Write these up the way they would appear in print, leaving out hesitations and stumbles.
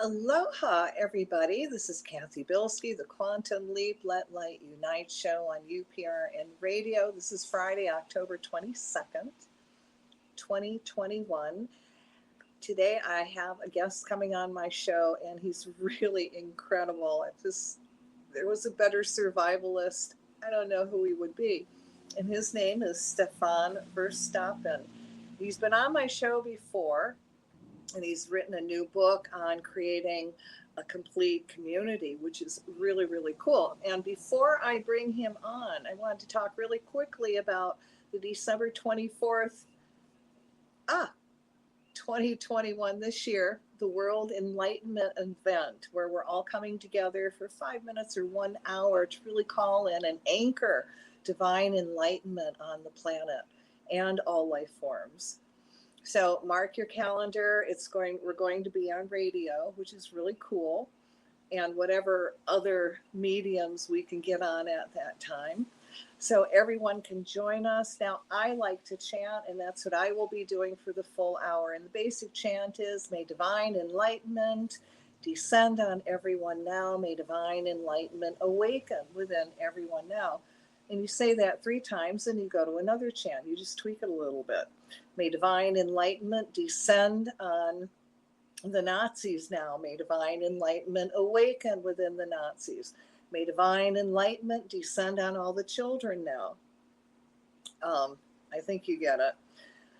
Aloha, everybody. This is Cathy Bilsky, the Quantum Leap Let Light Unite show on UPRN Radio. This is Friday, October 22nd, 2021. Today I have a guest coming on my show, and he's really incredible. If there was a better survivalist, I don't know who he would be. And his name is Stefan Verstappen. He's been on my show before, and he's written a new book on creating a complete community, which is really, really cool. And before I bring him on, I wanted to talk really quickly about the December 24th, 2021, this year, the World Enlightenment event, where we're all coming together for 5 minutes or 1 hour to really call in and anchor divine enlightenment on the planet and all life forms. So mark your calendar. We're going to be on radio, which is really cool, and whatever other mediums we can get on at that time. So everyone can join us. Now, I like to chant, and that's what I will be doing for the full hour. And the basic chant is, may divine enlightenment descend on everyone now. May divine enlightenment awaken within everyone now. And you say that 3 times, and you go to another chant. You just tweak it a little bit. May divine enlightenment descend on the Nazis now. May divine enlightenment awaken within the Nazis. May divine enlightenment descend on all the children now. I think you get it.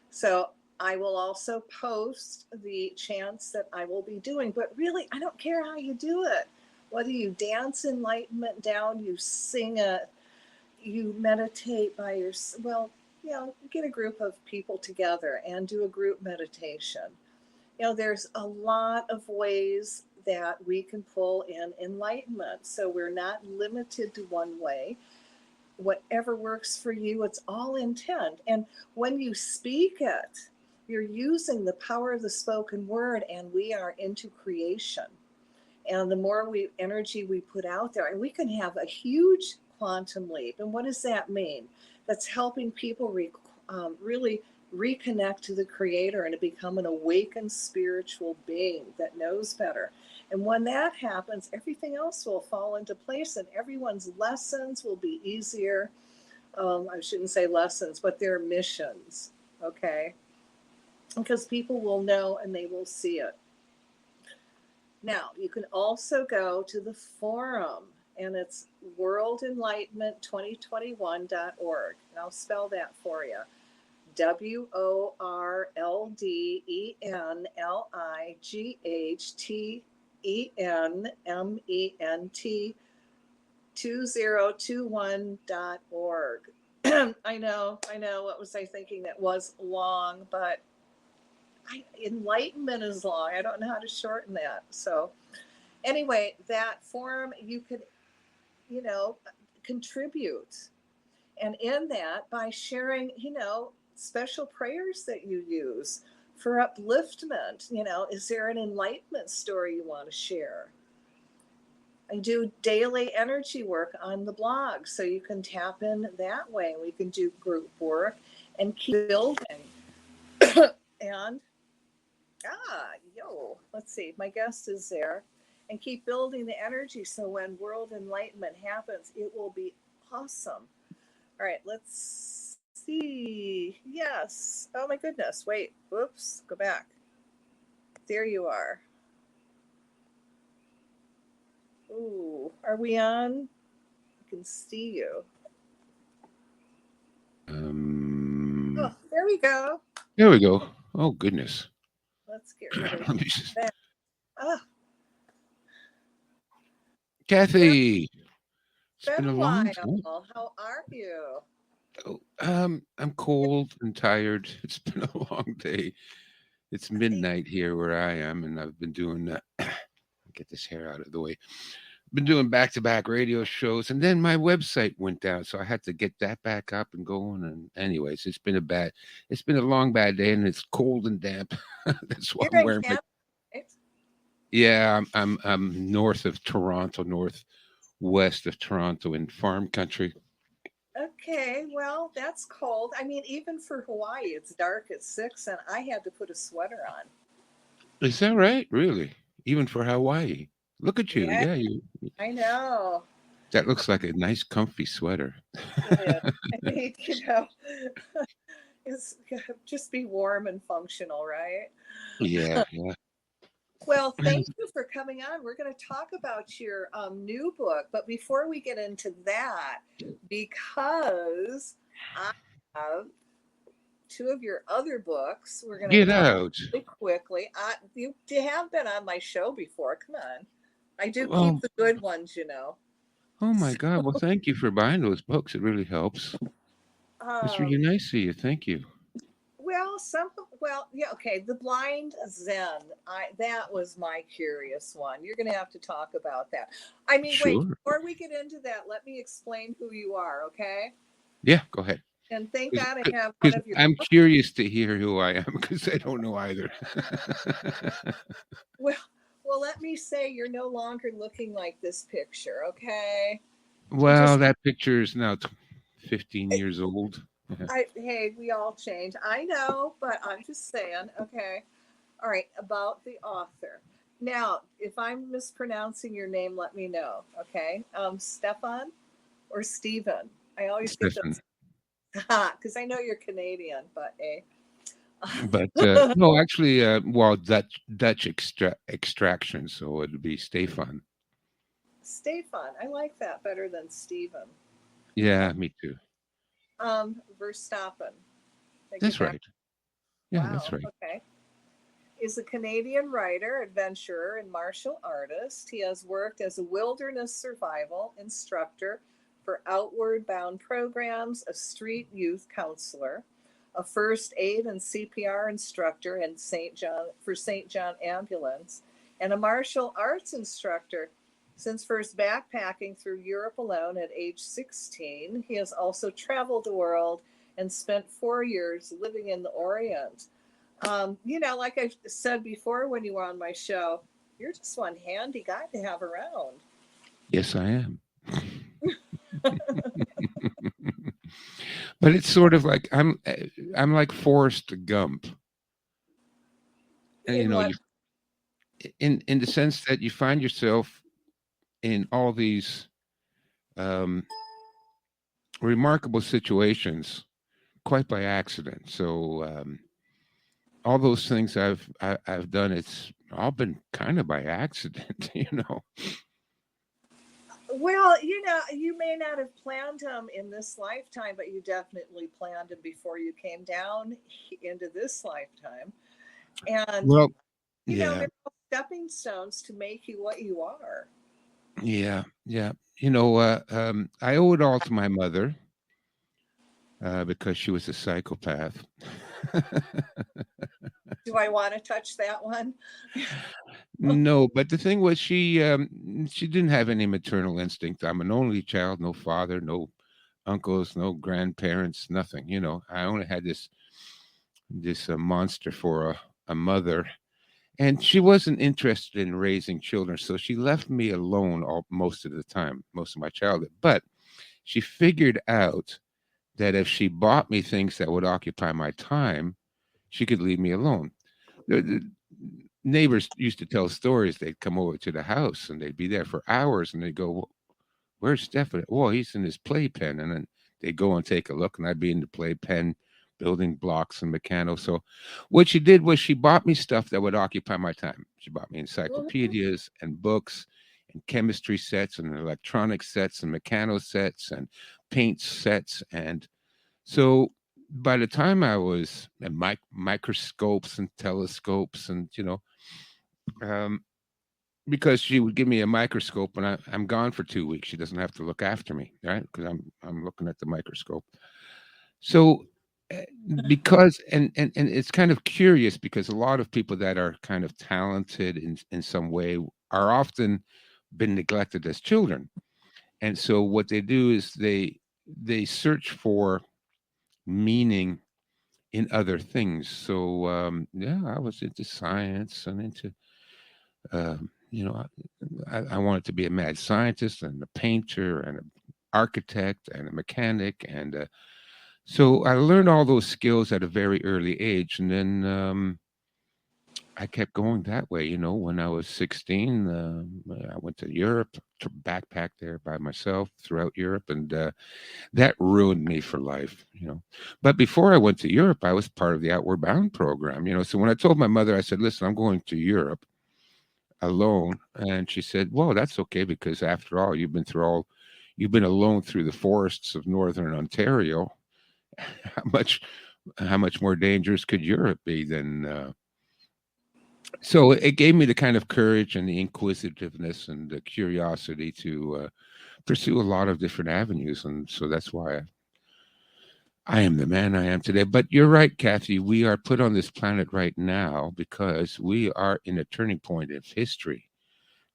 So I will also post the chants that I will be doing. But really, I don't care how you do it. Whether you dance enlightenment down, you sing it, you meditate by yourself. Well, get a group of people together and do a group meditation. There's a lot of ways that we can pull in enlightenment. So we're not limited to one way. Whatever works for you, it's all intent. And when you speak it, you're using the power of the spoken word, and we are into creation. And the more energy we put out there, and we can have a huge quantum leap. And what does that mean? That's helping people really reconnect to the creator and to become an awakened spiritual being that knows better. And when that happens, everything else will fall into place, and everyone's lessons will be easier. I shouldn't say lessons, but their missions, okay? Because people will know and they will see it. Now, you can also go to the forum, and it's worldenlightenment2021.org. And I'll spell that for you. WORLDENLIGHTENMENT 2021.org. I know. What was I thinking? That was long, but enlightenment is long. I don't know how to shorten that. So anyway, that forum, you could, contribute. And in that, by sharing, special prayers that you use for upliftment, is there an enlightenment story you want to share? I do daily energy work on the blog, so you can tap in that way. We can do group work and keep building. And, let's see, my guest is there. And keep building the energy, so when world enlightenment happens, it will be awesome. All right, let's see. Yes. Oh, my goodness. Wait. Whoops. Go back. There you are. Ooh, are we on? I can see you. Oh, there we go. There we go. Oh, goodness. Let's get rid of that. Cathy, it's been a while. How are you? Oh, I'm cold and tired. It's been a long day. It's midnight here where I am, and I've been doing get this hair out of the way. I've been doing back-to-back radio shows, and then my website went down, so I had to get that back up and going. And anyways, it's been a long bad day, and it's cold and damp. That's why I'm wearing my. Yeah, I'm north of Toronto, northwest of Toronto in farm country. Okay, well, that's cold. I mean, even for Hawaii, it's dark at 6, and I had to put a sweater on. Is that right? Really? even for Hawaii. Look at you. Yeah, Yeah, I know. that looks like a nice comfy sweater. It is. I think, it's just be warm and functional, right? Yeah, yeah. Well, thank you for coming on. We're going to talk about your new book, but before we get into that, because I have two of your other books, we're going to Get talk out. really quickly. You have been on my show before. Come on. I do keep Oh, the good ones. oh my God. Well, thank you for buying those books. It really helps. It's Um, really nice of you. Thank you. yeah, okay. The Blind Zen. That was my curious one. You're going to have to talk about that. I mean, wait, Sure. before we get into that, let me explain who you are, okay? Yeah, go ahead. And thank God I have one Because of your I'm curious to hear who I am because I don't know either. well, well, let me say you're no longer looking like this picture, okay? Well, Just that picture is now 15 years old. hey, we all change. I know, but I'm just saying, okay. All right, about the author. Now, if I'm mispronouncing your name, let me know, okay? Stefan or Stephen? I always get Stefan. those because I know you're Canadian, but But no, actually, well, Dutch extraction, so it'd be Stefan. Stefan. I like that better than Stephen. Yeah, me too. Verstappen. Did I get That's that? right. Yeah, that's Wow. right. Okay. Is a Canadian writer, adventurer, and martial artist. He has worked as a wilderness survival instructor for Outward Bound programs, a street youth counselor, a first aid and CPR instructor in St. John Ambulance, and a martial arts instructor. Since first backpacking through Europe alone at age 16, he has also traveled the world and spent 4 years living in the Orient. Like I said before when you were on my show, you're just one handy guy to have around. Yes, I am. But it's sort of like I'm like Forrest Gump. And, In what? you in the sense that you find yourself in all these um, remarkable situations quite by accident. So all those things I've done, it's all been kind of by accident, you know. Well, you may not have planned them in this lifetime, but you definitely planned them before you came down into this lifetime. And, Well, yeah, they're all stepping stones to make you what you are. yeah, yeah. I owe it all to my mother because she was a psychopath. Do I want to touch that one? No, but the thing was, she didn't have any maternal instinct. I'm an only child, no father, no uncles, no grandparents, nothing. I only had this monster for a mother, and she wasn't interested in raising children, so she left me alone most of the time, most of my childhood. But she figured out that if she bought me things that would occupy my time, she could leave me alone. The neighbors used to tell stories. They'd come over to the house and they'd be there for hours, and they'd go, "Where's Stefan?" "Well, he's in his playpen." And then they'd go and take a look, and I'd be in the playpen building blocks and mechano. So what she did was she bought me stuff that would occupy my time. She bought me Mhm. encyclopedias and books and chemistry sets and electronic sets and mechano sets and paint sets. And so by the time I was at microscopes and telescopes and, um, because she would give me a microscope and I'm gone for 2 weeks. She doesn't have to look after me, right? Because I'm looking at the microscope. So eh, because and it's kind of curious because a lot of people that are kind of talented in some way are often been neglected as children. And so what they do is they search for meaning in other things. So yeah, I was into science and into you know, I wanted to be a mad scientist and a painter and an architect and a mechanic. And so I learned all those skills at a very early age. And then I kept going that way. When I was 16, I went to Europe to backpack there by myself throughout Europe, and that ruined me for life. But before I went to Europe, I was part of the Outward Bound program. So when I told my mother, I said, "Listen, I'm going to Europe alone," and she said, "Well, that's okay because after all, you've been alone through the forests of northern Ontario. How much how much more dangerous could Europe be than?" So it gave me the kind of courage and the inquisitiveness and the curiosity to pursue a lot of different avenues, and so that's why I am the man I am today. But you're right, Kathy. We are put on this planet right now because we are in a turning point of history.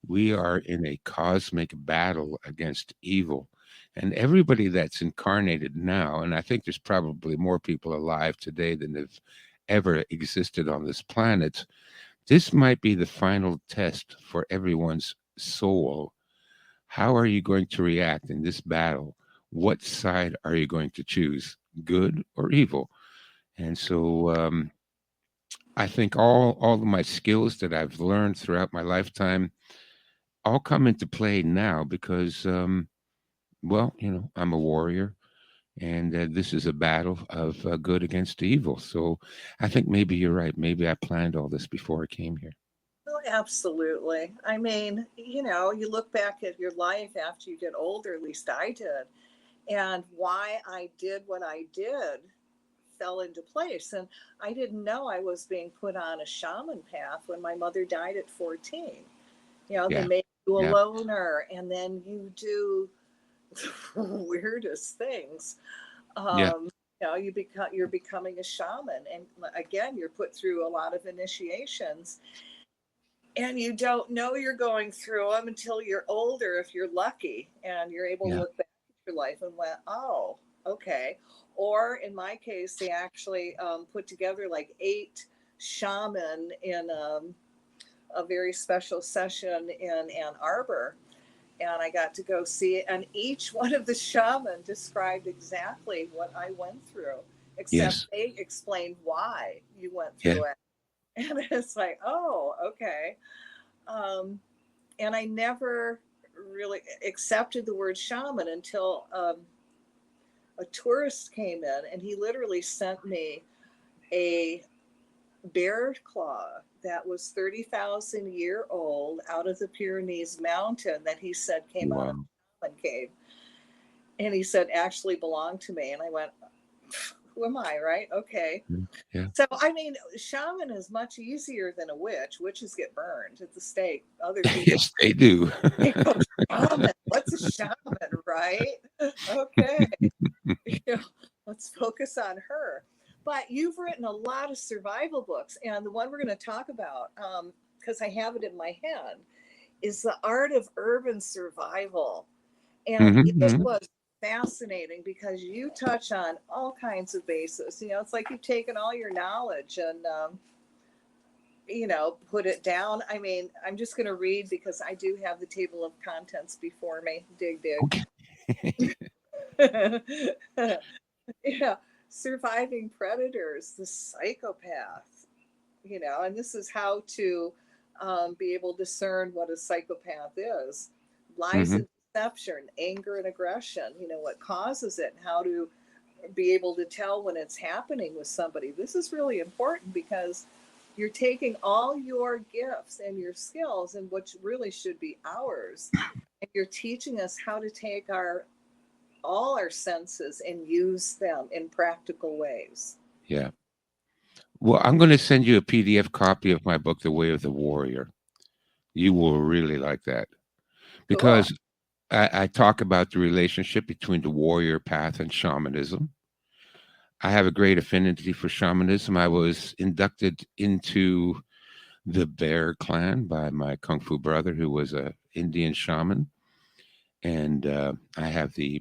We are in a cosmic battle against evil. And everybody that's incarnated now, and I think there's probably more people alive today than have ever existed on this planet, this might be the final test for everyone's soul. How are you going to react in this battle? What side are you going to choose, good or evil? And so I think all of my skills that I've learned throughout my lifetime all come into play now because, well, I'm a warrior, and this is a battle of good against evil. So I think maybe you're right. Maybe I planned all this before I came here. Oh, absolutely. I mean, you look back at your life after you get older, at least I did, and why I did what I did fell into place. And I didn't know I was being put on a shaman path when my mother died at 14. They Yeah. make you a Yeah. loner, and then you do the weirdest things. Yeah. Um, you're becoming a shaman, and again, you're put through a lot of initiations, and you don't know you're going through them until you're older, if you're lucky, and you're able to Yeah. look back at your life and went, oh, okay. Or in my case, they actually put together like 8 shaman in a very special session in Ann Arbor, and I got to go see it. And each one of the shaman described exactly what I went through, except Yes. they explained why you went Yeah. through it. And it's like, oh, okay. Um, and I never really accepted the word shaman until a tourist came in, and he literally sent me a bear claw that was 30,000-year old out of the Pyrenees mountain that he said came out of Wow. a shaman cave. And he said actually belonged to me. And I went, who am I, right? Okay. Yeah. So, I mean, shaman is much easier than a witch. Witches get burned at the stake. Other people Yes, they do. go, shaman. What's a shaman, right? Okay. Yeah, let's focus on her. But you've written a lot of survival books, and the one we're going to talk about, because I have it in my hand, is The Art of Urban Survival. And Hmm. it Hmm. was fascinating because you touch on all kinds of bases. It's like you've taken all your knowledge and, put it down. I mean, I'm just going to read because I do have the table of contents before me. Dig, dig. Okay. Yeah, surviving predators, the psychopath, and this is how to be able to discern what a psychopath is. Lies Hmm. and deception, anger and aggression, what causes it, and how to be able to tell when it's happening with somebody. This is really important because you're taking all your gifts and your skills, and which really should be ours, and you're teaching us how to take all our senses and use them in practical ways. Yeah. Well, I'm going to send you a PDF copy of my book, The Way of the Warrior. You will really like that Cool. because I talk about the relationship between the warrior path and shamanism. I have a great affinity for shamanism. I was inducted into the Bear Clan by my kung fu brother, who was a Indian shaman, and I have the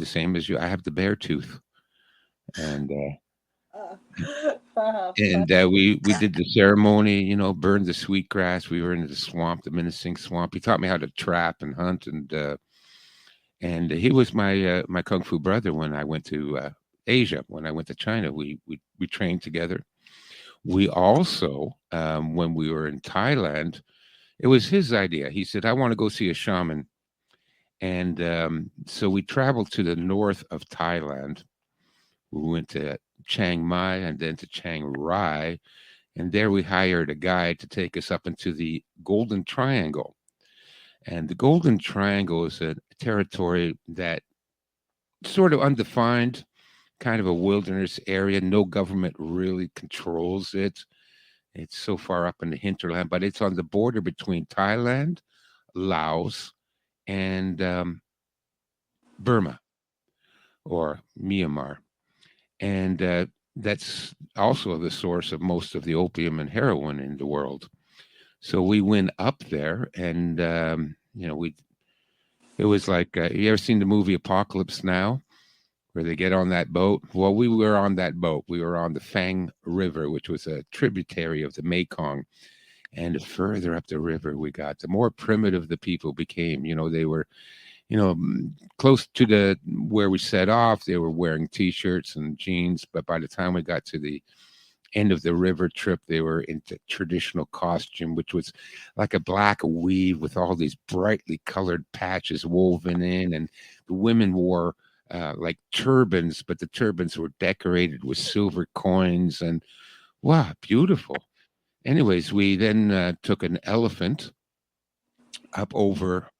same as you. I have the bear tooth, and Uh, we did the ceremony. Burned the sweet grass. We were in the swamp, the menacing swamp. He taught me how to trap and hunt, and he was my kung fu brother when I went to Asia. When I went to China, we trained together. We also, when we were in Thailand, it was his idea. He said, "I want to go see a shaman," and so we traveled to the north of Thailand. We went to Chiang Mai and then to Chiang Rai, and there we hired a guide to take us up into the Golden Triangle. And the Golden Triangle is a territory that sort of undefined, kind of a wilderness area. No government really controls it. It's so far up in the hinterland, but it's on the border between Thailand, Laos, and Burma or Myanmar. And that's also the source of most of the opium and heroin in the world. So we went up there, and we. It was like you ever seen the movie Apocalypse Now, where they get on that boat? Well, we were on that boat. We were on the Fang River, which was a tributary of the Mekong. And the further up the river we got, the more primitive the people became. They were, close to the where we set off. They were wearing T-shirts and jeans, but by the time we got to the end of the river trip, they were into traditional costume, which was like a black weave with all these brightly colored patches woven in, and the women wore like turbans, but the turbans were decorated with silver coins, and wow, beautiful. Anyways, we then took an elephant up over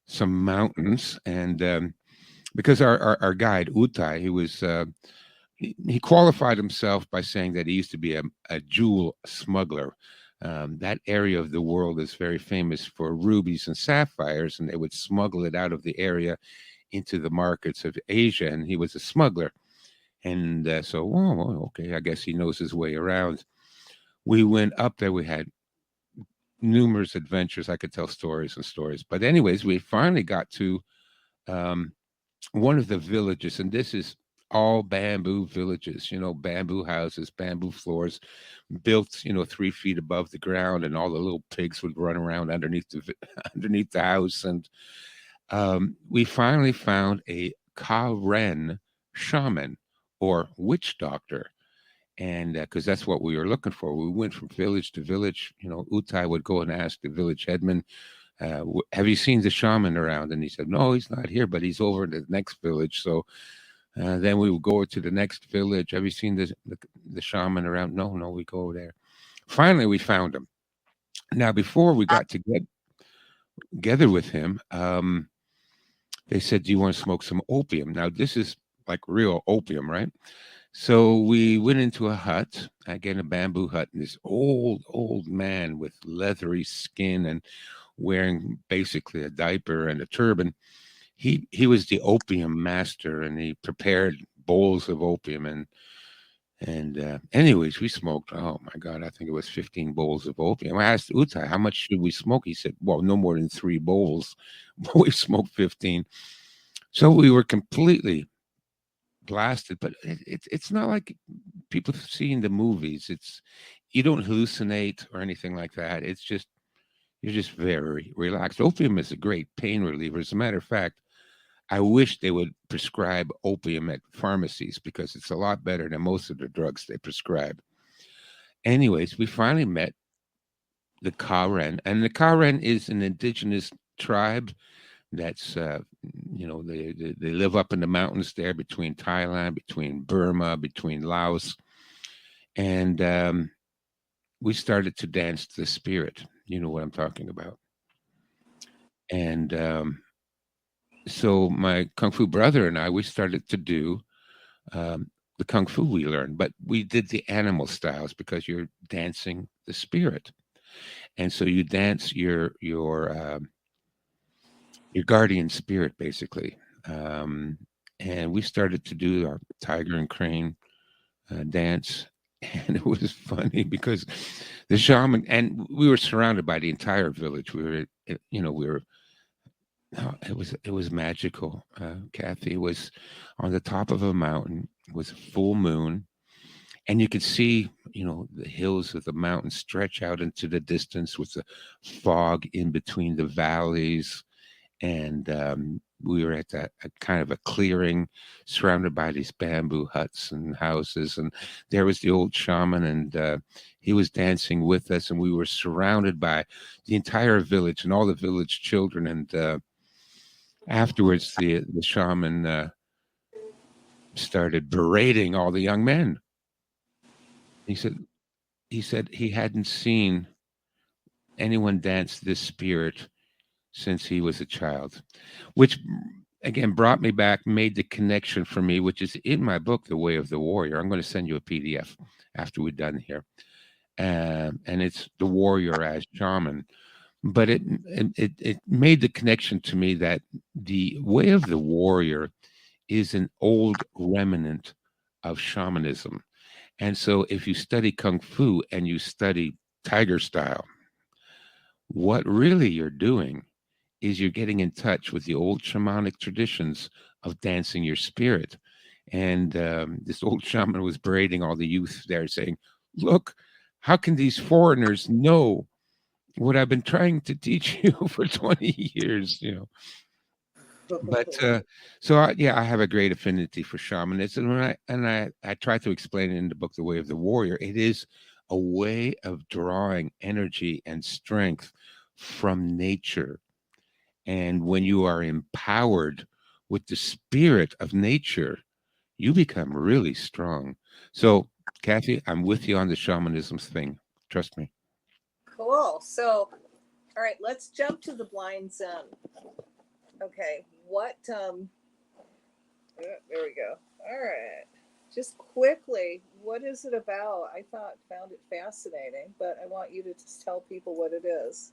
some mountains, and because our guide Utai, he qualified himself by saying that he used to be a jewel smuggler. That area of the world is very famous for rubies and sapphires, and they would smuggle it out of the area into the markets of Asia, and he was a smuggler. And okay, I guess he knows his way around. We went up there. We had numerous adventures. I could tell stories and stories. But anyways, we finally got to one of the villages, and this is all bamboo villages, bamboo houses, bamboo floors, built, 3 feet above the ground, and all the little pigs would run around underneath the underneath the house. And we finally found a Karen shaman or witch doctor. And because that's what we were looking for. We went from village to village. Utai would go and ask the village headman, have you seen the shaman around? And he said, no, he's not here, but he's over in the next village. So then we would go to the next village. Have you seen the shaman around? No, we go there. Finally, we found him. Now, before we got together with him, they said, do you want to smoke some opium? Now, this is like real opium, right? So we went into a hut, again, a bamboo hut, and this old man with leathery skin and wearing basically a diaper and a turban. He was the opium master, and he prepared bowls of opium. And anyways, we smoked, oh my God, I think it was 15 bowls of opium. I asked Utai, how much should we smoke? He said, well, no more than 3 bowls. We smoked 15. So we were completely blasted, but it's not like people see in the movies. You don't hallucinate or anything like that. It's just you're just very relaxed. Opium is a great pain reliever. As a matter of fact, I wish they would prescribe opium at pharmacies because it's a lot better than most of the drugs they prescribe. Anyways, we finally met the Karen, and the Karen is an indigenous tribe that's they live up in the mountains there between Thailand, between Burma, between Laos, and we started to dance to the spirit. You know what I'm talking about. And so my kung fu brother and I, we started to do the kung fu we learned, but we did the animal styles because you're dancing the spirit, and so you dance your guardian spirit, basically. And we started to do our tiger and crane dance. And it was funny because the shaman, and we were surrounded by the entire village. It was magical. Cathy was on the top of a mountain. It was a full moon, and you could see, the hills of the mountain stretch out into the distance with the fog in between the valleys. And we were at a kind of a clearing surrounded by these bamboo huts and houses. And there was the old shaman, and he was dancing with us. And we were surrounded by the entire village and all the village children. And afterwards, the shaman started berating all the young men. He said, he hadn't seen anyone dance this spirit since he was a child, which again brought me back, made the connection for me, which is in my book, The Way of the Warrior. I'm going to send you a PDF after we're done here. And it's the warrior as shaman. But it made the connection to me that the way of the warrior is an old remnant of shamanism. And so if you study Kung Fu and you study Tiger style, what really you're doing is you're getting in touch with the old shamanic traditions of dancing your spirit. And this old shaman was berating all the youth there, saying, "Look, how can these foreigners know what I've been trying to teach you for 20 years?" But yeah, I have a great affinity for shamanism, and I try to explain it in the book, The Way of the Warrior. It is a way of drawing energy and strength from nature. And when you are empowered with the spirit of nature, you become really strong. So, Cathy, I'm with you on the shamanism thing. Trust me. Cool. So, all right, let's jump to the blind zen. Okay, there we go. All right. Just quickly, what is it about? I found it fascinating, but I want you to just tell people what it is.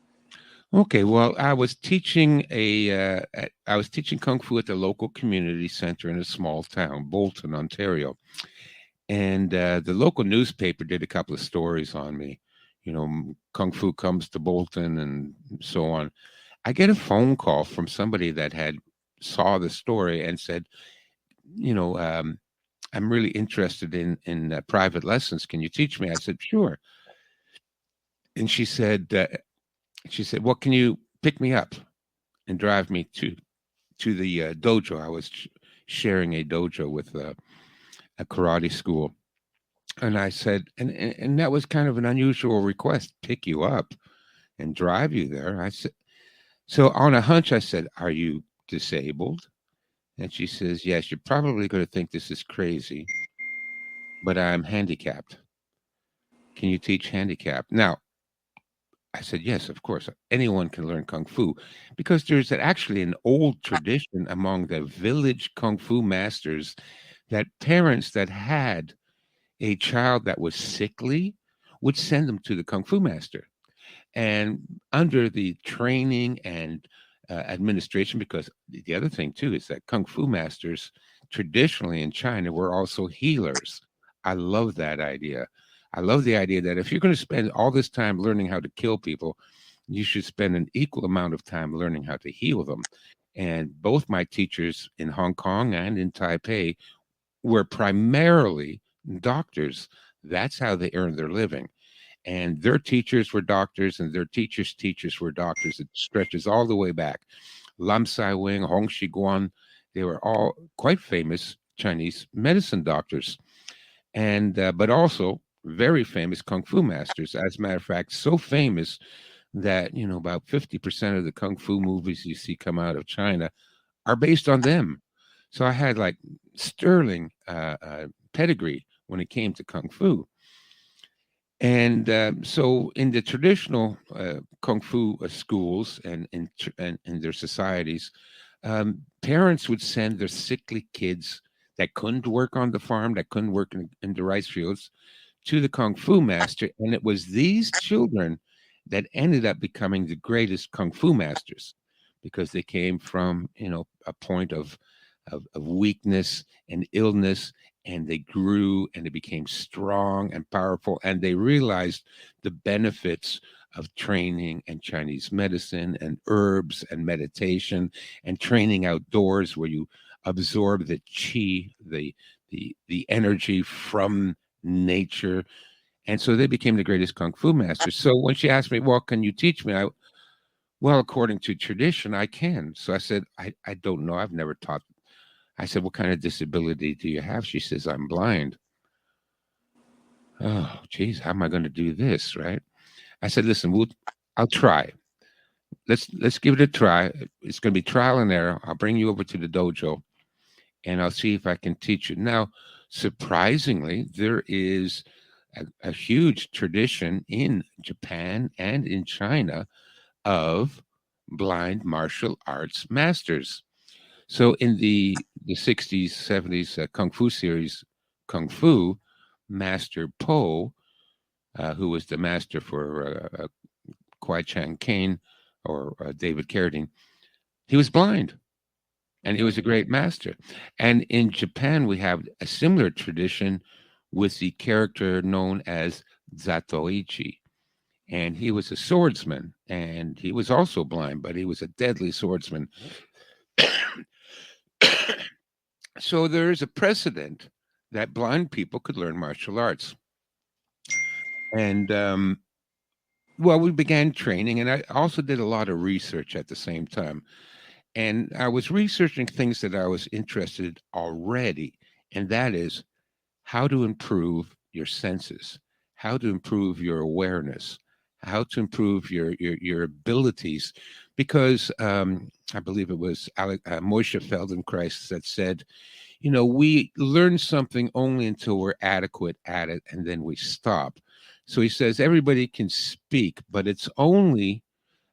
Okay, well, I was teaching kung fu at the local community center in a small town, Bolton, Ontario, and the local newspaper did a couple of stories on me. Kung fu comes to Bolton and so on. I get a phone call from somebody that had saw the story and said, I'm really interested in private lessons. Can you teach me? I said, sure. And she said, well, can you pick me up and drive me to the dojo? I was sharing a dojo with a karate school. And I said, and that was kind of an unusual request, pick you up and drive you there. I said, so on a hunch, I said, are you disabled? And she says, yes, you're probably going to think this is crazy, but I'm handicapped. Can you teach handicap? Now, I said, yes, of course. Anyone can learn Kung Fu because there's actually an old tradition among the village Kung Fu masters that parents that had a child that was sickly would send them to the Kung Fu master. And under the training and administration, because the other thing too is that Kung Fu masters traditionally in China were also healers. I love that idea. I love the idea that if you're going to spend all this time learning how to kill people, you should spend an equal amount of time learning how to heal them. And both my teachers in Hong Kong and in Taipei were primarily doctors. That's how they earned their living. And their teachers were doctors, and their teachers' teachers were doctors. It stretches all the way back. Lam Sai Wing, Hong Shiguan, they were all quite famous Chinese medicine doctors, and but also very famous kung fu masters. As a matter of fact, so famous that about 50% of the kung fu movies you see come out of China are based on them. So I had like sterling pedigree when it came to kung fu. And so in the traditional kung fu schools and in their societies, parents would send their sickly kids that couldn't work on the farm, that couldn't work in the rice fields, to the kung fu master. And it was these children that ended up becoming the greatest kung fu masters because they came from, a point of weakness and illness, and they grew and they became strong and powerful, and they realized the benefits of training and Chinese medicine and herbs and meditation and training outdoors where you absorb the chi, the energy from nature. And so they became the greatest kung fu masters. So when she asked me, well, can you teach me? Well, according to tradition, I can. So I said, I don't know. I've never taught. I said, what kind of disability do you have? She says, I'm blind. Oh, geez, how am I going to do this? Right. I said, listen, I'll try. Let's give it a try. It's going to be trial and error. I'll bring you over to the dojo and I'll see if I can teach you. Now, surprisingly, there is a huge tradition in Japan and in China of blind martial arts masters. So in the 60s, 70s Kung Fu series, Kung Fu, Master Po, who was the master for Kwai Chang Caine or David Carradine, he was blind and he was a great master. And in Japan, we have a similar tradition with the character known as Zatoichi. And he was a swordsman and he was also blind, but he was a deadly swordsman. So there is a precedent that blind people could learn martial arts. And well, we began training, and I also did a lot of research at the same time. And I was researching things that I was interested already, and that is how to improve your senses, how to improve your awareness, how to improve your abilities. Because I believe it was Moshe Feldenkrais that said, you know, we learn something only until we're adequate at it, and then we stop. So he says everybody can speak, but it's only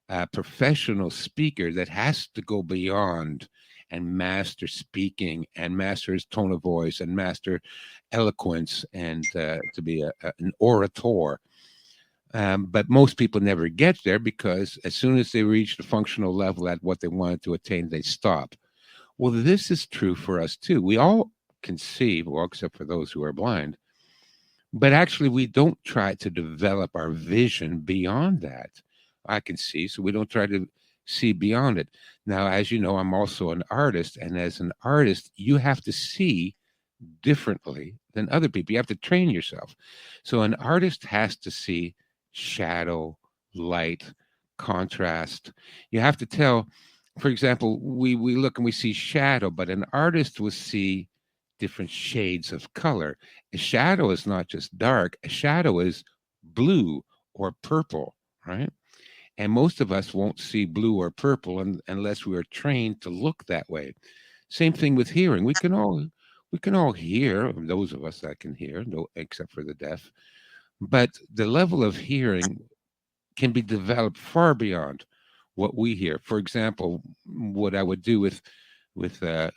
a professional speaker that has to go beyond and master speaking and master his tone of voice and master eloquence and to be an orator. But most people never get there because as soon as they reach the functional level at what they wanted to attain, they stop. Well, this is true for us too. We all can see, well, except for those who are blind, but actually, we don't try to develop our vision beyond that. I can see, so we don't try to see beyond it. Now, as you know, I'm also an artist, and as an artist, you have to see differently than other people. You have to train yourself. So, an artist has to see shadow, light, contrast. You have to tell, for example, we look and we see shadow, but an artist will see different shades of color. A shadow is not just dark, a shadow is blue or purple, right? And most of us won't see blue or purple unless we are trained to look that way. Same thing with hearing. We can all hear, those of us that can hear, no, except for the deaf. But the level of hearing can be developed far beyond what we hear. For example, what I would do with the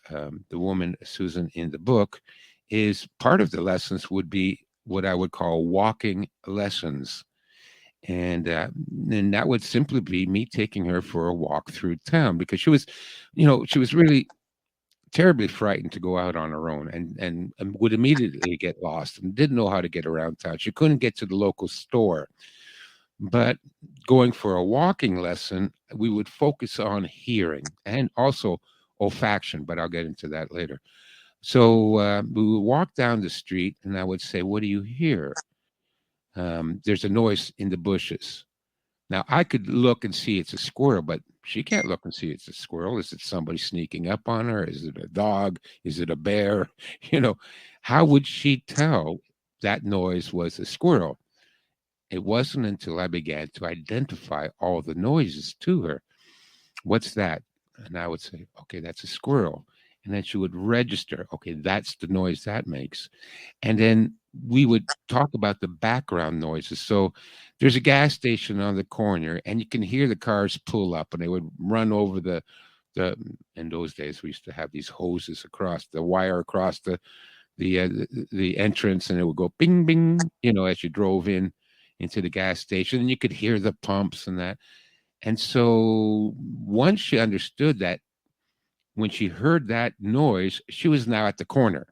woman Susan in the book is part of the lessons would be what I would call walking lessons. And that would simply be me taking her for a walk through town because she was really terribly frightened to go out on her own and would immediately get lost and didn't know how to get around town. She couldn't get to the local store. But going for a walking lesson, we would focus on hearing and also olfaction, but I'll get into that later. So we would walk down the street and I would say, what do you hear? There's a noise in the bushes. Now I could look and see it's a squirrel, but she can't look and see it's a squirrel. Is it somebody sneaking up on her? Is it a dog? Is it a bear? You know, how would she tell that noise was a squirrel? It wasn't until I began to identify all the noises to her. What's that? And I would say, okay, that's a squirrel. And then she would register, okay, that's the noise that makes. And then we would talk about the background noises. So there's a gas station on the corner, and you can hear the cars pull up, and they would run over the. In those days, we used to have these hoses across the wire across the entrance, and it would go bing bing, as you drove into the gas station, and you could hear the pumps and that. And so once she understood that, when she heard that noise, she was now at the corner.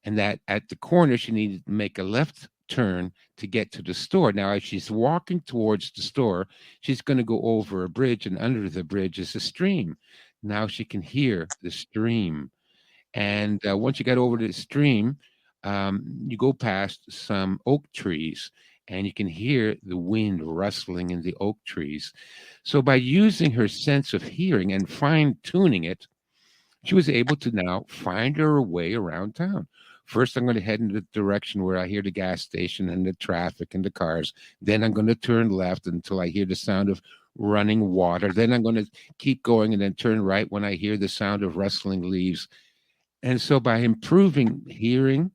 And that at the corner, she needed to make a left turn to get to the store. Now, as she's walking towards the store, she's going to go over a bridge, and under the bridge is a stream. Now she can hear the stream. And once you get over the stream, you go past some oak trees, and you can hear the wind rustling in the oak trees. So, by using her sense of hearing and fine tuning it, she was able to now find her way around town. First, I'm going to head in the direction where I hear the gas station and the traffic and the cars. Then I'm going to turn left until I hear the sound of running water. Then I'm going to keep going and then turn right when I hear the sound of rustling leaves. And so, by improving hearing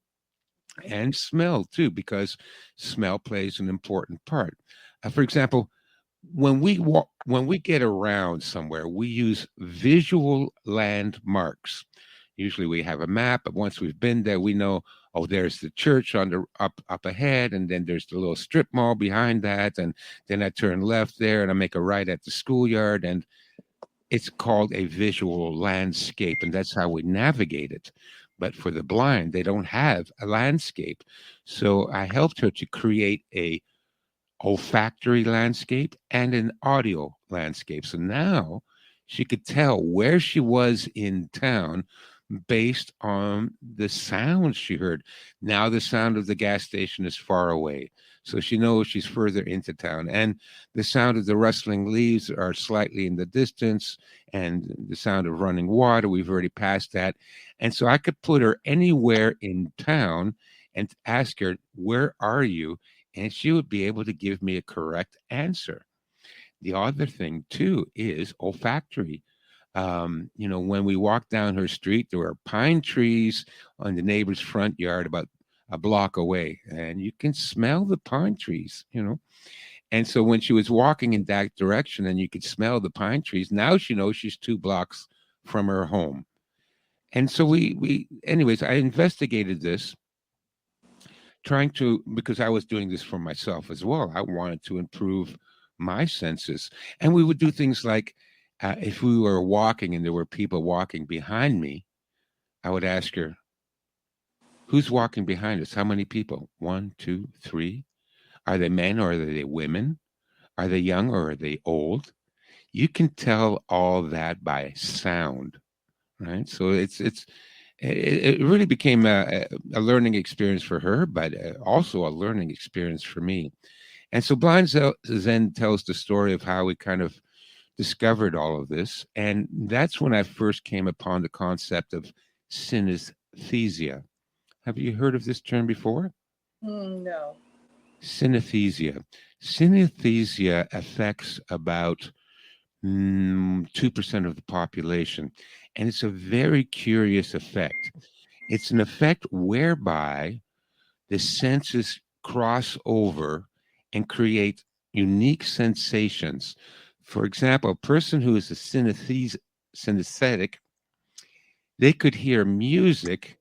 and smell too, because smell plays an important part. For example, when we get around somewhere, we use visual landmarks. Usually we have a map, but once we've been there, we know, oh, there's the church on the up ahead, and then there's the little strip mall behind that, and then I turn left there and I make a right at the schoolyard, and it's called a visual landscape, and that's how we navigate it. But for the blind, they don't have a landscape. So I helped her to create a olfactory landscape and an audio landscape. So now she could tell where she was in town based on the sounds she heard. Now the sound of the gas station is far away. So she knows she's further into town. And the sound of the rustling leaves are slightly in the distance. And the sound of running water, we've already passed that. And so I could put her anywhere in town and ask her, "Where are you?" And she would be able to give me a correct answer. The other thing too is olfactory. When we walked down her street, there were pine trees on the neighbor's front yard about a block away, and you can smell the pine trees. And so when she was walking in that direction and you could smell the pine trees, now she knows she's 2 blocks from her home. And so anyways, I investigated this trying to, because I was doing this for myself as well. I wanted to improve my senses. And we would do things like if we were walking and there were people walking behind me, I would ask her, "Who's walking behind us? How many people? One, two, three? Are they men or are they women? Are they young or are they old?" You can tell all that by sound, right? So it really became a learning experience for her, but also a learning experience for me. And so Blind Zen tells the story of how we kind of discovered all of this. And that's when I first came upon the concept of synesthesia. Have you heard of this term before? No. Synesthesia. Synesthesia affects about 2% of the population. And it's a very curious effect. It's an effect whereby the senses cross over and create unique sensations. For example, a person who is a synesthetic, they could hear music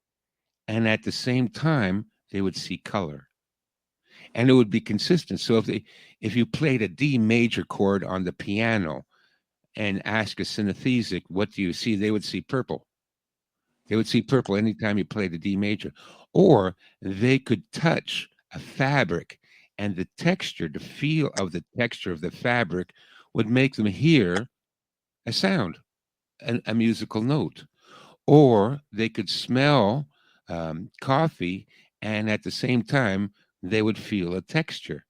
and at the same time they would see color. And it would be consistent. So if you played a D major chord on the piano and ask a synesthetic, "What do you see?" They would see purple. They would see purple anytime you played a D major. Or they could touch a fabric and the feel of the texture of the fabric would make them hear a sound, a musical note. Or they could smell coffee and at the same time they would feel a texture.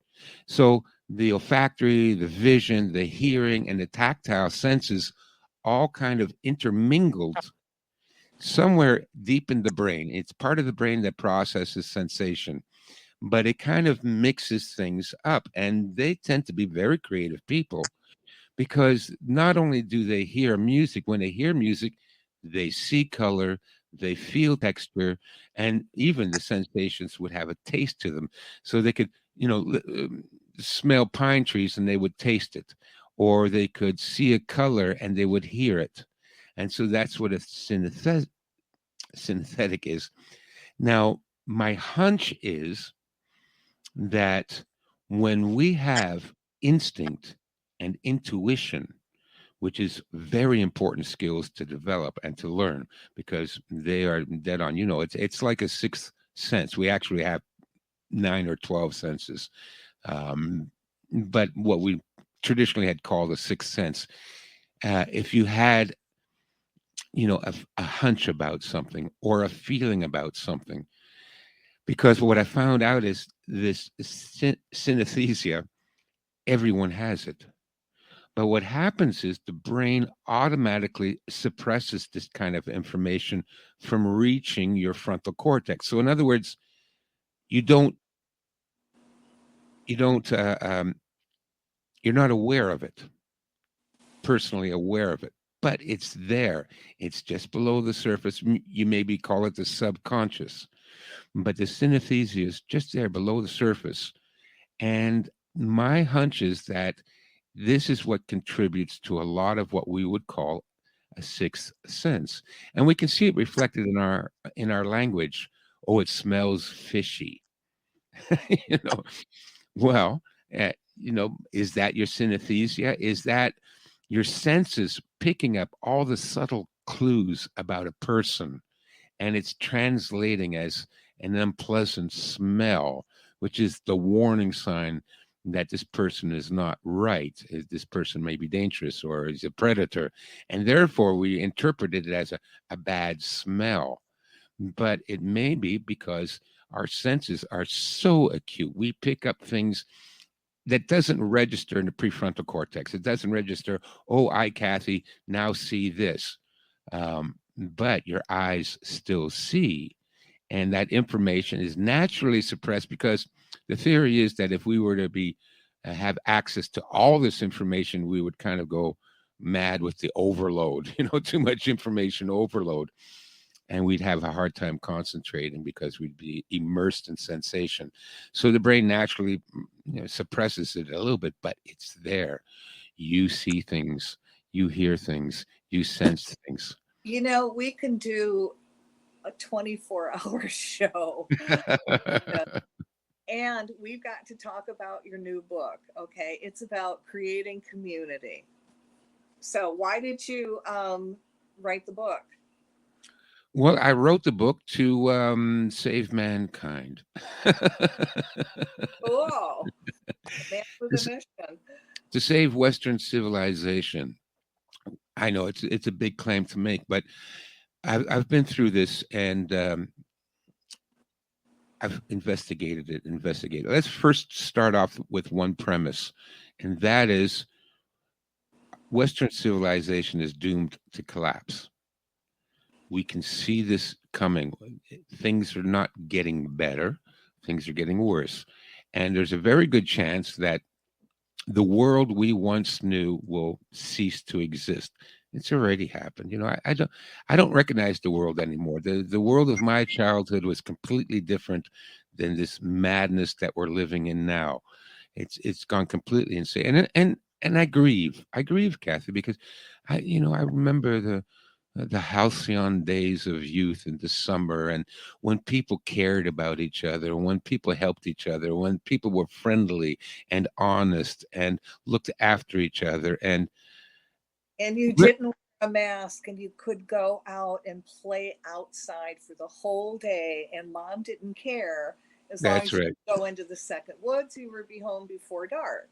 So the olfactory, the vision, the hearing, and the tactile senses all kind of intermingled somewhere deep in the brain. It's part of the brain that processes sensation, but it kind of mixes things up. And they tend to be very creative people because not only do they hear music, when they hear music, they see color, they feel texture, and even the sensations would have a taste to them. So they could, smell pine trees and they would taste it, or they could see a color and they would hear it. And so that's what a synthetic is. Now, my hunch is that when we have instinct and intuition, which is very important skills to develop and to learn because they are dead on. It's like a sixth sense. We actually have 9 or 12 senses, but what we traditionally had called a sixth sense. If you had, a hunch about something or a feeling about something, because what I found out is this synesthesia, everyone has it. But what happens is the brain automatically suppresses this kind of information from reaching your frontal cortex. So, in other words, you don't, you don't, you're not aware of it, personally aware of it, but it's there. It's just below the surface. You maybe call it the subconscious, but the synesthesia is just there below the surface. And my hunch is that this is what contributes to a lot of what we would call a sixth sense. And we can see it reflected in our language. Oh, it smells fishy. you know, well, is that your synesthesia? Is that your senses picking up all the subtle clues about a person, and it's translating as an unpleasant smell, which is the warning sign that this person is not right. This person may be dangerous or is a predator. And therefore, we interpret it as a bad smell. But it may be because our senses are so acute. We pick up things that doesn't register in the prefrontal cortex. It doesn't register, oh, I, Cathy, now see this. But your eyes still see. And that information is naturally suppressed because the theory is that if we were to be have access to all this information, we would kind of go mad with the overload, too much information overload. And we'd have a hard time concentrating because we'd be immersed in sensation. So the brain naturally suppresses it a little bit, but it's there. You see things, you hear things, you sense things. We can do a 24-hour show. And we've got to talk about your new book, okay? It's about creating community. So why did you write the book? Well, I wrote the book to save mankind. Oh, man with a mission. To save Western civilization. I know it's a big claim to make, but I've been through this, and I've investigated it. Let's first start off with one premise, and that is Western civilization is doomed to collapse. We can see this coming. Things are not getting better. Things are getting worse. And there's a very good chance that the world we once knew will cease to exist. It's already happened. I don't recognize the world anymore. The world of my childhood was completely different than this madness that we're living in now. It's gone completely insane. And I grieve. I grieve, Cathy, because I remember the halcyon days of youth in the summer, and when people cared about each other, when people helped each other, when people were friendly and honest and looked after each other. And you didn't wear a mask, and you could go out and play outside for the whole day, and mom didn't care as long that's as you right. could go into the second woods. You would be home before dark.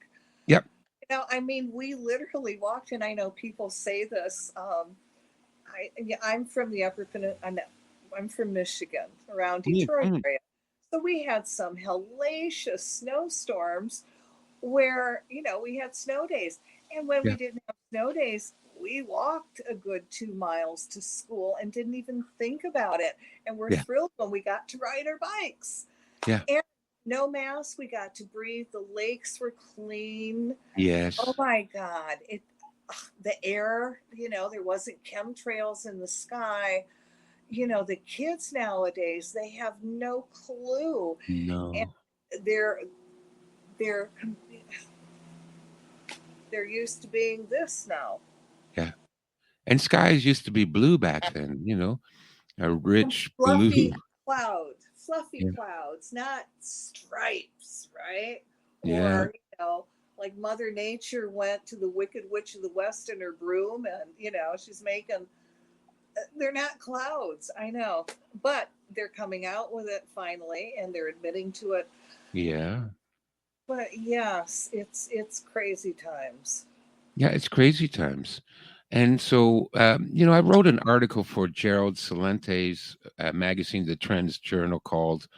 Yep. We literally walked in. I know people say this. I'm from the upper peninsula. I'm from Michigan, around Detroit Mm-hmm. area. So we had some hellacious snowstorms where, we had snow days. And when we Yeah. didn't have snow days, we walked a good 2 miles to school and didn't even think about it. And we're Yeah. thrilled when we got to ride our bikes. Yeah. And no mask, we got to breathe. The lakes were clean. Oh Yes. my God. The air, there wasn't chemtrails in the sky. The kids nowadays, they have no clue. And No. they're they're they're used to being this now. Yeah. And skies used to be blue back then, a rich blue. Fluffy Yeah. clouds, not stripes, right? Yeah. Or, like Mother Nature went to the Wicked Witch of the West in her broom, and, she's making, they're not clouds, I know, but they're coming out with it finally, and they're admitting to it. Yeah. But yes, it's crazy times. Yeah. It's crazy times. And so, I wrote an article for Gerald Salente's magazine, The Trends Journal, called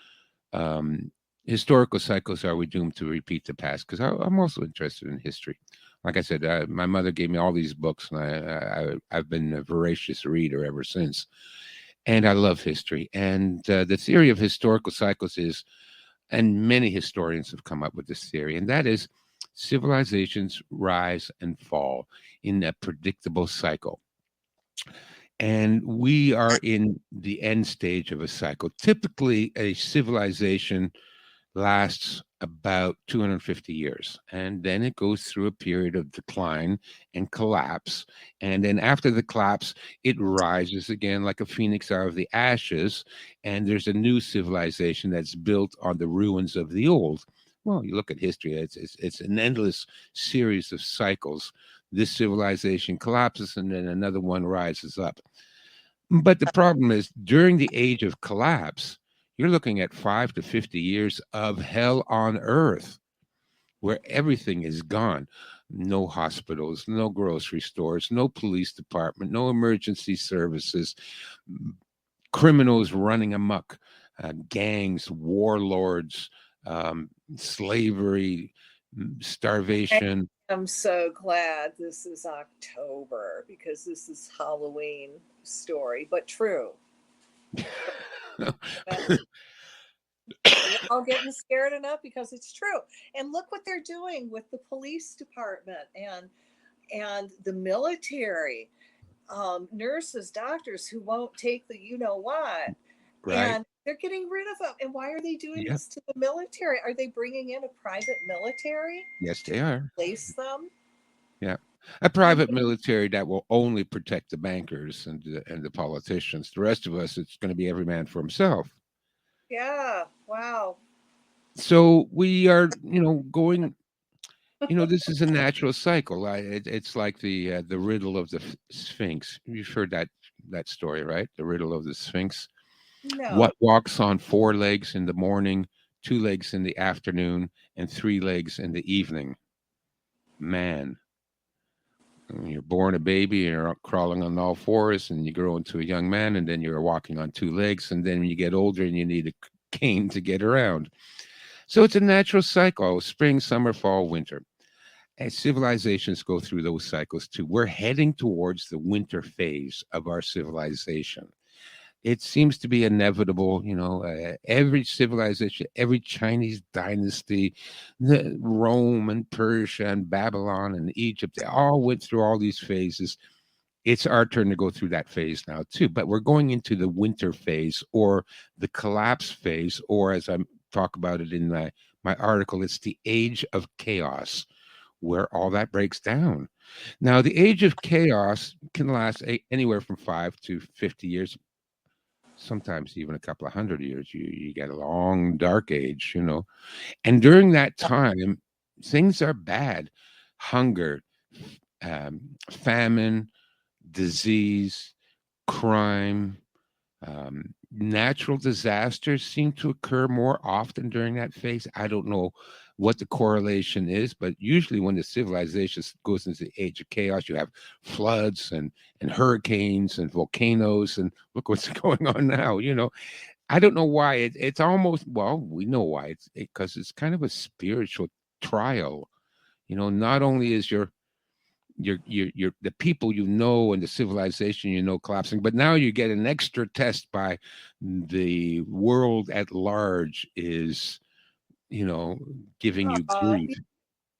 historical cycles are we doomed to repeat the past? Because I'm also interested in history. Like I said, my mother gave me all these books, and I've been a voracious reader ever since. And I love history. And the theory of historical cycles is, and many historians have come up with this theory, and that is civilizations rise and fall in a predictable cycle. And we are in the end stage of a cycle. Typically, a civilization lasts about 250 years, and then it goes through a period of decline and collapse. And then after the collapse, it rises again like a phoenix out of the ashes, and there's a new civilization that's built on the ruins of the old. Well, you look at history, it's an endless series of cycles. This civilization collapses, and then another one rises up. But the problem is, during the age of collapse, you're looking at 5 to 50 years of hell on earth where everything is gone. No hospitals, no grocery stores, no police department, no emergency services, criminals running amok, gangs, warlords, slavery, starvation. I'm so glad this is October because this is Halloween story, but true. We're all getting scared enough because it's true. And look what they're doing with the police department and the military, nurses, doctors who won't take the you know what, Right. and they're getting rid of them. And why are they doing Yeah. this to the military? Are they bringing in a private military Yes, they are. to replace them? Yeah. A I private mean, military that will only protect the bankers and the politicians. The rest of us, it's going to be every man for himself. yeah, wow. So we are, going. This is a natural cycle. It's like the riddle of the Sphinx. You've heard that story, right? The riddle of the Sphinx. No. What walks on four legs in the morning, two legs in the afternoon, and three legs in the evening? Man. You're born a baby, and you're crawling on all fours, and you grow into a young man, and then you're walking on two legs, and then when you get older, and you need a cane to get around. So it's a natural cycle: spring, summer, fall, winter. As civilizations go through those cycles too, we're heading towards the winter phase of our civilization. It seems to be inevitable. Every civilization, every Chinese dynasty, Rome and Persia and Babylon and Egypt, they all went through all these phases. It's our turn to go through that phase now too, but we're going into the winter phase, or the collapse phase, or as I talk about it in my article, it's the age of chaos, where all that breaks down. Now, the age of chaos can last anywhere from 5 to 50 years, sometimes even a couple of 100 years. You get a long dark age. And during that time, things are bad: hunger, famine, disease, crime, natural disasters seem to occur more often during that phase. I don't know what the correlation is, but usually when the civilization goes into the age of chaos, you have floods and hurricanes and volcanoes, and look what's going on now. I don't know why it's almost, well, we know why. It's because it's kind of a spiritual trial. Not only is your the people and the civilization collapsing, but now you get an extra test by the world at large is giving you Uh, grief.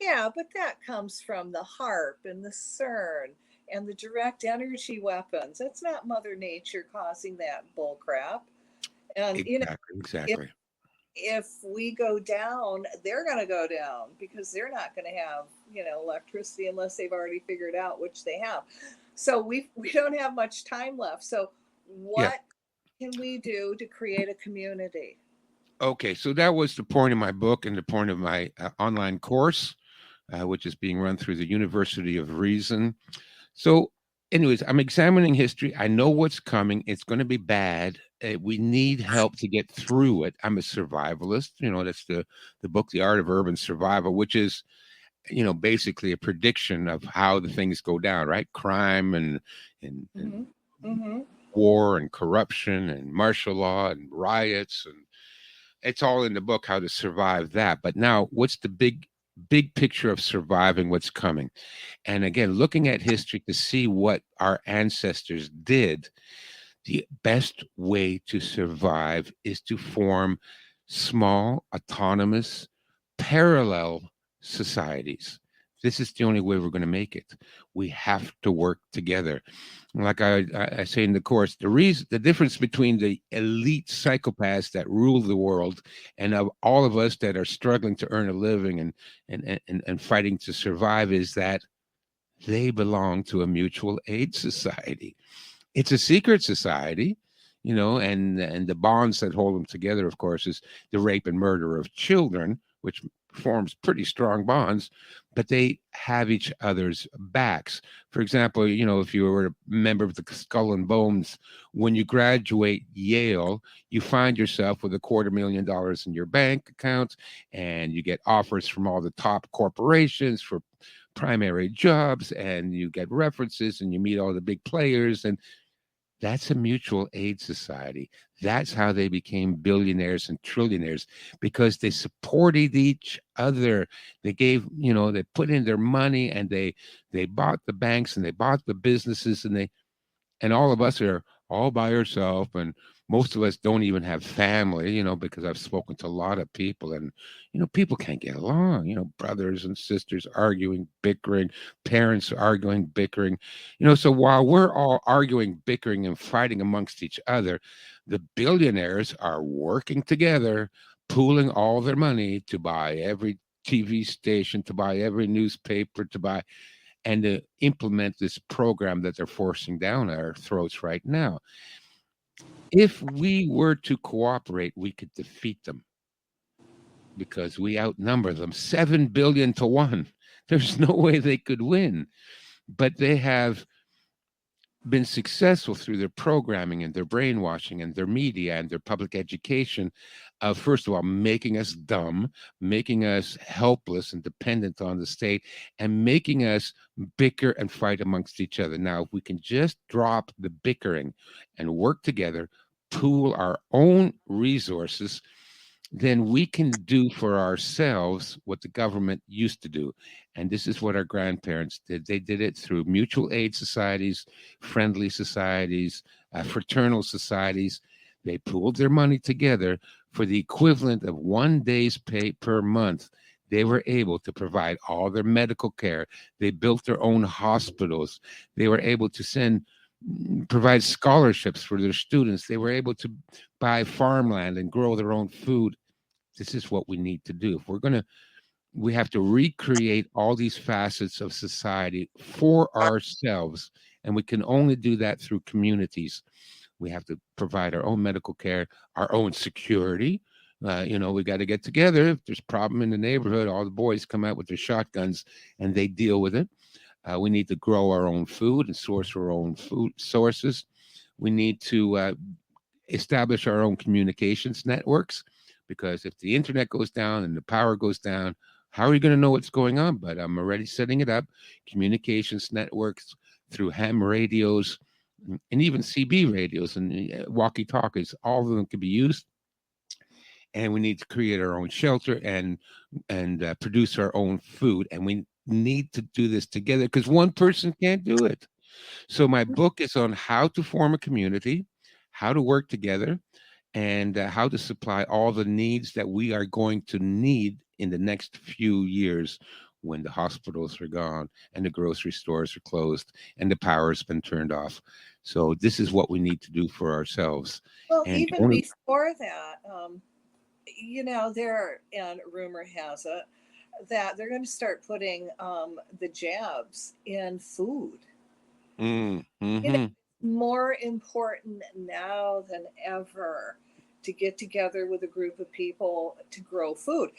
yeah, but that comes from the HARP and the CERN and the direct energy weapons. It's not Mother Nature causing that bull crap. And Exactly, if exactly. if we go down, they're going to go down because they're not going to have electricity unless they've already figured out, which they have. So we don't have much time left. So Yeah. what can we do to create a community? Okay, so that was the point of my book and the point of my online course, which is being run through the University of Reason. So, anyways, I'm examining history. I know what's coming. It's going to be bad. We need help to get through it. I'm a survivalist. That's the book, The Art of Urban Survival, which is, basically a prediction of how the things go down, right? Crime and Mm-hmm. Mm-hmm. war and corruption and martial law and riots and it's all in the book how to survive that. But now, what's the big picture of surviving what's coming? And again, looking at history to see what our ancestors did, the best way to survive is to form small, autonomous, parallel societies. This is the only way we're going to make it. We have to work together. Like I say in the course, the difference between the elite psychopaths that rule the world and of all of us that are struggling to earn a living and fighting to survive is that they belong to a mutual aid society. It's a secret society, and the bonds that hold them together, of course, is the rape and murder of children, which forms pretty strong bonds, but they have each other's backs. For example, if you were a member of the Skull and Bones, when you graduate Yale, you find yourself with $250,000 in your bank account, and you get offers from all the top corporations for primary jobs, and you get references, and you meet all the big players, and that's a mutual aid society. That's how they became billionaires and trillionaires, because they supported each other. They gave, they put in their money, and they bought the banks, and they bought the businesses, and all of us are all by ourselves, and most of us don't even have family, because I've spoken to a lot of people, and people can't get along, brothers and sisters arguing, bickering, parents arguing, bickering, so while we're all arguing, bickering, and fighting amongst each other, the billionaires are working together, pooling all their money to buy every TV station, to buy every newspaper, to buy and to implement this program that they're forcing down our throats right now. If we were to cooperate, we could defeat them because we outnumber them 7 billion to 1. There's no way they could win. But they have been successful through their programming and their brainwashing and their media and their public education of, first of all, making us dumb, making us helpless and dependent on the state, and making us bicker and fight amongst each other. Now, if we can just drop the bickering and work together, pool our own resources, then we can do for ourselves what the government used to do. And this is what our grandparents did. They did it through mutual aid societies, friendly societies, fraternal societies. They pooled their money together for the equivalent of 1 day's pay per month. They were able to provide all their medical care. They built their own hospitals. They were able to provide scholarships for their students. They were able to buy farmland and grow their own food. This is what we need to do. If we have to recreate all these facets of society for ourselves, and we can only do that through communities. We have to provide our own medical care, our own security. We got to get together. If there's a problem in the neighborhood, all the boys come out with their shotguns and they deal with it. We need to grow our own food and source our own food sources. We need to establish our own communications networks, because if the internet goes down and the power goes down, how are you going to know what's going on? But I'm already setting it up. Communications networks through ham radios and even CB radios and walkie-talkies. All of them can be used. And we need to create our own shelter and produce our own food. And we need to do this together, because one person can't do it. So my book is on how to form a community, how to work together, and how to supply all the needs that we are going to need in the next few years, when the hospitals are gone and the grocery stores are closed and the power's been turned off. So this is what we need to do for ourselves. Well, And even before that, and rumor has it that they're going to start putting the jabs in food. mm-hmm. More important now than ever to get together with a group of people to grow food.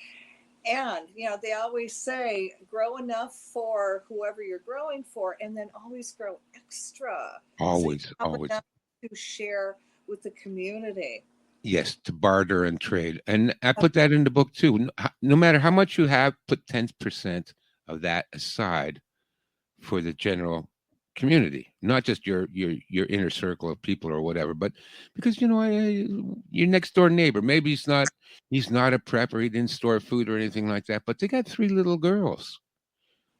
And, they always say grow enough for whoever you're growing for, and then always grow extra. Always, so you have always. enough to share with the community. Yes, to barter and trade. And I put that in the book too. No matter how much you have, put 10% of that aside for the general community, not just your inner circle of people or whatever, but because your next door neighbor, maybe he's not a prepper, he didn't store food or anything like that, but they got three little girls.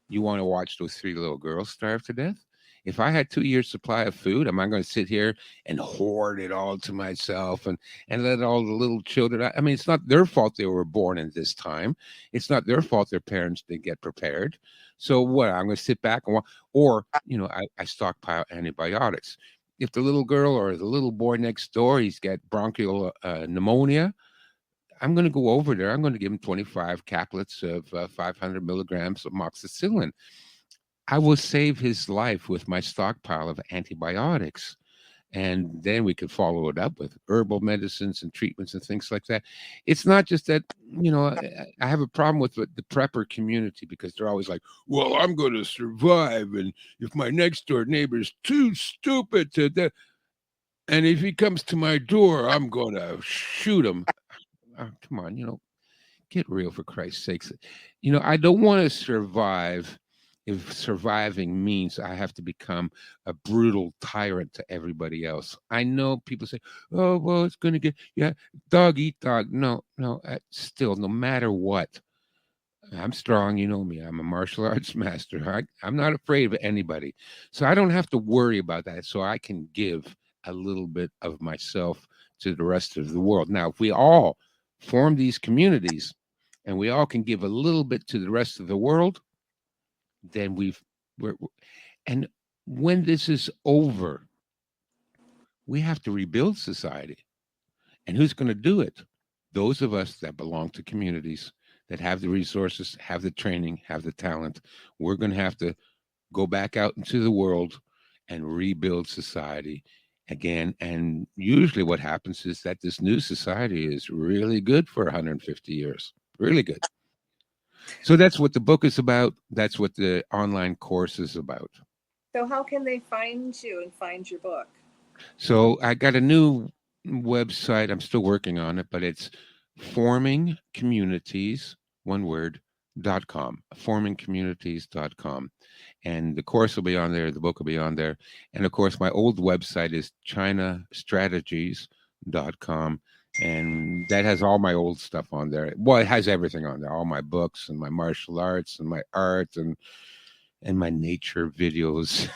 You want to watch those three little girls starve to death? If I had 2 years supply of food, am I going to sit here and hoard it all to myself and let all the little children? I mean, it's not their fault they were born in this time. It's not their fault their parents didn't get prepared. So what? I'm going to sit back and watch, or I stockpile antibiotics. If the little girl or the little boy next door, he's got bronchial pneumonia, I'm going to go over there. I'm going to give him 25 caplets of 500 milligrams of moxicillin. I will save his life with my stockpile of antibiotics. And then we could follow it up with herbal medicines and treatments and things like that. It's not just that, I have a problem with the prepper community because they're always like, well, I'm going to survive. And if my next door neighbor is too stupid to that, and if he comes to my door, I'm going to shoot him. Oh, come on, get real for Christ's sakes. I don't want to survive if surviving means I have to become a brutal tyrant to everybody else. I know people say, oh, well, it's going to get, yeah, dog eat dog. No, no, still, no matter what, I'm strong. You know me. I'm a martial arts master. I'm not afraid of anybody. So I don't have to worry about that. So I can give a little bit of myself to the rest of the world. Now, if we all form these communities and we all can give a little bit to the rest of the world, then we're and when this is over, we have to rebuild society. And who's going to do it? Those of us that belong to communities that have the resources, have the training, have the talent. We're going to have to go back out into the world and rebuild society again. And usually what happens is that this new society is really good for 150 years, really good. So that's what the book is about. That's what the online course is about. So how can they find you and find your book? So I got a new website. I'm still working on it, but it's forming communities, one word, .com, formingcommunities.com. And the course will be on there. The book will be on there. And of course, my old website is chinastrategies.com. And that has all my old stuff on there. Well, it has everything on there, all my books and my martial arts and my art and my nature videos,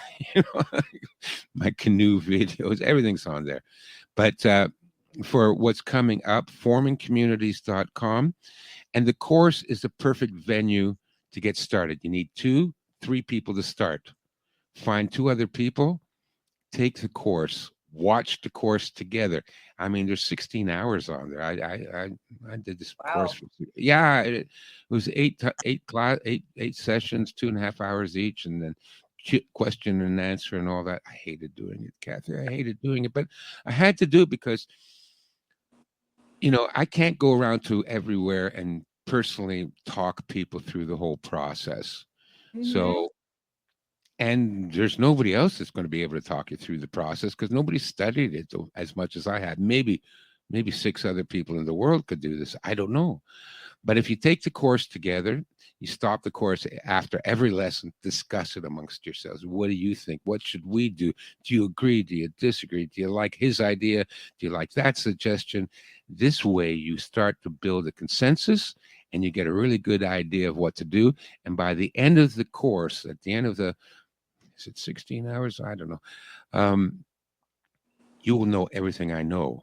my canoe videos, everything's on there. But for what's coming up, formingcommunities.com. And the course is the perfect venue to get started. You need 2-3 people to start. Find 2 other people, take the course, watch the course together. I mean, there's 16 hours on there. I did this course. Yeah, it was eight sessions, 2.5 hours each, and then question and answer and all that. I hated doing it, Cathy. I hated doing it, but I had to do it because I can't go around to everywhere and personally talk people through the whole process. Mm-hmm. So, and there's nobody else that's going to be able to talk you through the process because nobody studied it as much as I had. Maybe 6 other people in the world could do this. I don't know. But if you take the course together, you stop the course after every lesson, discuss it amongst yourselves. What do you think? What should we do? Do you agree? Do you disagree? Do you like his idea? Do you like that suggestion? This way, you start to build a consensus and you get a really good idea of what to do. And by the end of the course, at the end of is it 16 hours? I don't know. You will know everything I know.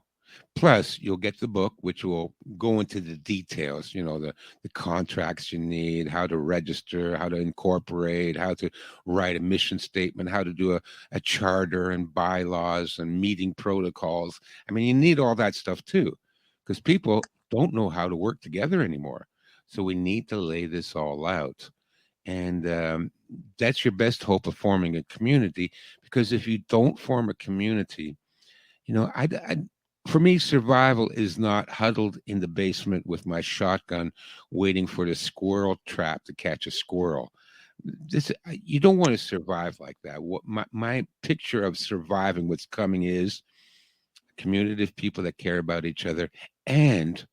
Plus, you'll get the book, which will go into the details, the contracts you need, how to register, how to incorporate, how to write a mission statement, how to do a charter and bylaws and meeting protocols. I mean, you need all that stuff too, because people don't know how to work together anymore. So we need to lay this all out. And that's your best hope of forming a community, because if you don't form a community, for me, survival is not huddled in the basement with my shotgun waiting for the squirrel trap to catch a squirrel. You don't want to survive like that. What my picture of surviving what's coming is a community of people that care about each other and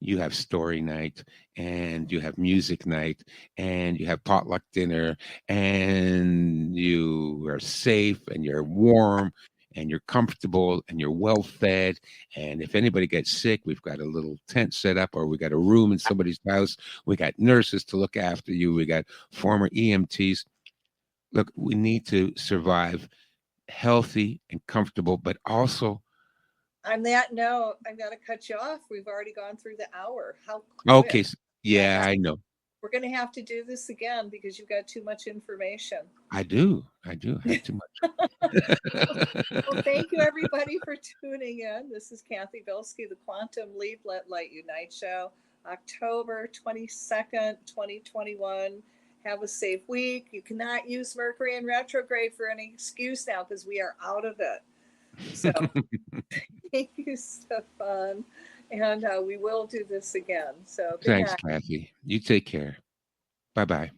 you have story night, and you have music night, and you have potluck dinner, and you are safe, and you're warm, and you're comfortable, and you're well fed. And if anybody gets sick, we've got a little tent set up, or we got a room in somebody's house. We got nurses to look after you. We got former EMTs. Look, we need to survive healthy and comfortable, but also On that note, I've got to cut you off. We've already gone through the hour. How okay. quick. And Yeah, I know. we're going to have to do this again because you've got too much information. I do. I do have too Well, much. thank you everybody for tuning in. This is Cathy Bilsky, the Quantum Leap Let Light Unite show, October 22nd, 2021. Have a safe week. You cannot use Mercury in retrograde for any excuse now because we are out of it. So thank you, Stefan. And we will do this again. So good Thanks, night. Kathy. You take care. Bye bye.